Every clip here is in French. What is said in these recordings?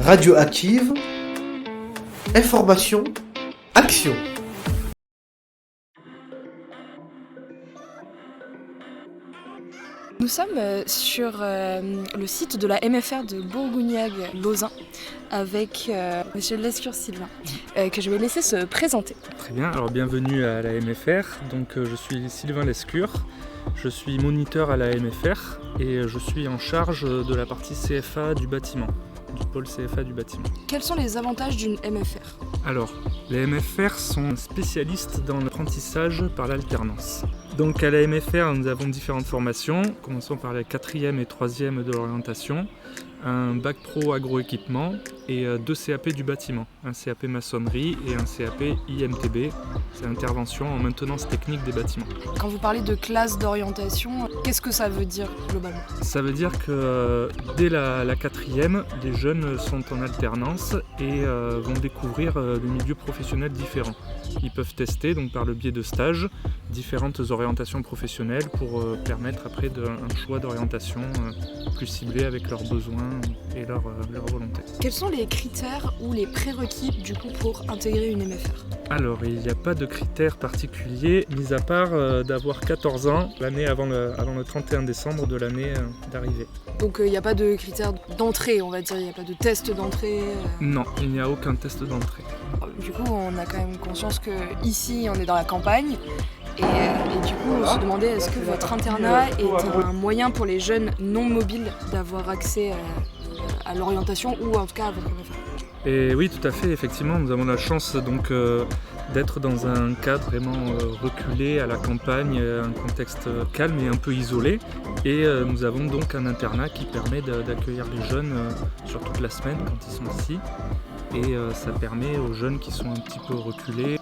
Radioactive, information, action. Nous sommes sur le site de la MFR de Bourgognag-Lauzun avec monsieur Lescure Sylvain, que je vais laisser se présenter. Très bien, alors bienvenue à la MFR. Donc, je suis Sylvain Lescure, je suis moniteur à la MFR et je suis en charge de la partie CFA du bâtiment, du pôle CFA du bâtiment. Quels sont les avantages d'une MFR ? Alors, les MFR sont spécialistes dans l'apprentissage par l'alternance. Donc à la MFR, nous avons différentes formations. Commençons par la 4e et 3e de l'orientation, un bac pro agroéquipement et 2 CAP du bâtiment, un CAP maçonnerie et un CAP IMTB, c'est intervention en maintenance technique des bâtiments. Quand vous parlez de classe d'orientation, qu'est-ce que ça veut dire globalement ? Ça veut dire que dès la 4e, les jeunes sont en alternance et vont découvrir des milieux professionnels différents. Ils peuvent tester donc par le biais de stages différentes orientations professionnelles pour permettre après un choix d'orientation plus ciblé avec leurs besoins et leur volonté. Quels sont les critères ou les prérequis du coup pour intégrer une MFR ? Alors, il n'y a pas de critères particuliers, mis à part d'avoir 14 ans l'année avant le 31 décembre de l'année d'arrivée. Donc il n'y a pas de critères d'entrée, on va dire, il n'y a pas de test d'entrée Non, il n'y a aucun test d'entrée. Du coup, on a quand même conscience qu'ici, on est dans la campagne. Et du coup, on se demandait est-ce que votre internat est un moyen pour les jeunes non mobiles d'avoir accès à l'orientation ou en tout cas à votre MFR ? Et oui, tout à fait, effectivement, nous avons la chance donc d'être dans un cadre vraiment reculé à la campagne, un contexte calme et un peu isolé. Et nous avons donc un internat qui permet d'accueillir les jeunes sur toute la semaine quand ils sont ici. Et ça permet aux jeunes qui sont un petit peu reculés,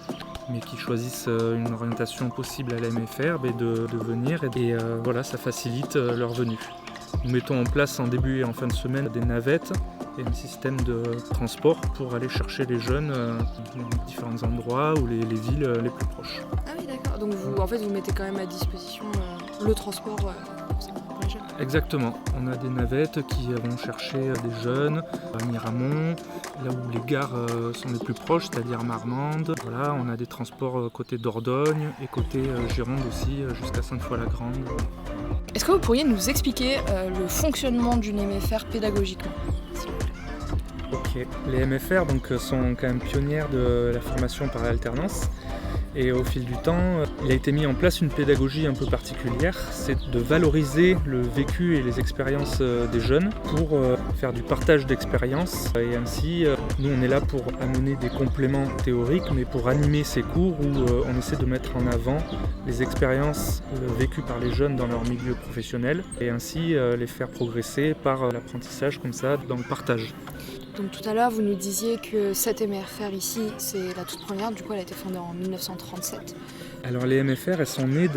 mais qui choisissent une orientation possible à la MFR, de venir et voilà, ça facilite leur venue. Nous mettons en place en début et en fin de semaine des navettes et un système de transport pour aller chercher les jeunes dans différents endroits ou les villes les plus proches. Ah oui, d'accord. Donc vous mettez quand même à disposition le transport pour les jeunes. Exactement. On a des navettes qui vont chercher des jeunes à Miramont, là où les gares sont les plus proches, c'est-à-dire Marmande. Voilà, on a des transports côté Dordogne et côté Gironde aussi, jusqu'à Sainte-Foy-la-Grande. Est-ce que vous pourriez nous expliquer le fonctionnement d'une MFR pédagogiquement ? Ok, les MFR donc, sont quand même pionnières de la formation par alternance. Et au fil du temps, il a été mis en place une pédagogie un peu particulière, c'est de valoriser le vécu et les expériences des jeunes pour faire du partage d'expériences. Et ainsi, nous on est là pour amener des compléments théoriques, mais pour animer ces cours où on essaie de mettre en avant les expériences vécues par les jeunes dans leur milieu professionnel et ainsi les faire progresser par l'apprentissage comme ça, dans le partage. Donc tout à l'heure, vous nous disiez que cette MFR ici, c'est la toute première, du coup elle a été fondée en 1937. Alors les MFR, elles sont nées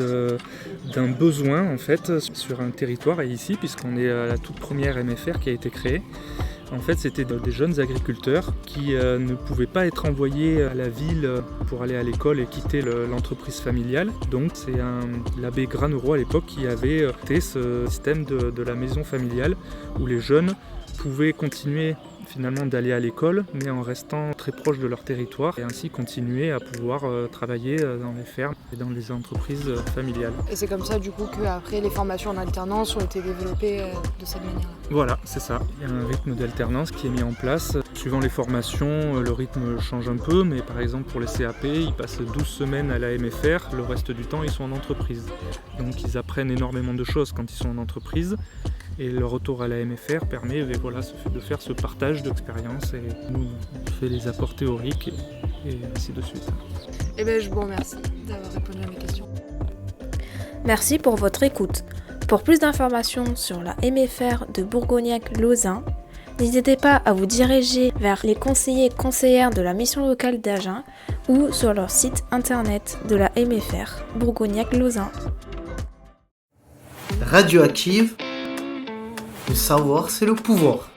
d'un besoin en fait sur un territoire et ici, puisqu'on est à la toute première MFR qui a été créée. En fait, c'était des jeunes agriculteurs qui ne pouvaient pas être envoyés à la ville pour aller à l'école et quitter l'entreprise familiale. Donc c'est l'abbé Granereau à l'époque qui avait créé ce système de la maison familiale où les jeunes pouvaient continuer finalement d'aller à l'école, mais en restant très proche de leur territoire et ainsi continuer à pouvoir travailler dans les fermes et dans les entreprises familiales. Et c'est comme ça du coup qu'après les formations en alternance ont été développées de cette manière-là. Voilà, c'est ça. Il y a un rythme d'alternance qui est mis en place. Suivant les formations, le rythme change un peu, mais par exemple pour les CAP, ils passent 12 semaines à la MFR, le reste du temps ils sont en entreprise. Donc ils apprennent énormément de choses quand ils sont en entreprise. Et le retour à la MFR permet de faire ce partage d'expériences et nous fait les apports théoriques et ainsi de suite. Eh bien, je vous remercie d'avoir répondu à mes questions. Merci pour votre écoute. Pour plus d'informations sur la MFR de Bourgognag-Lauzun, n'hésitez pas à vous diriger vers les conseillers et conseillères de la mission locale d'Agen ou sur leur site internet de la MFR Bourgognag-Lauzun. Radioactive, le savoir c'est le pouvoir.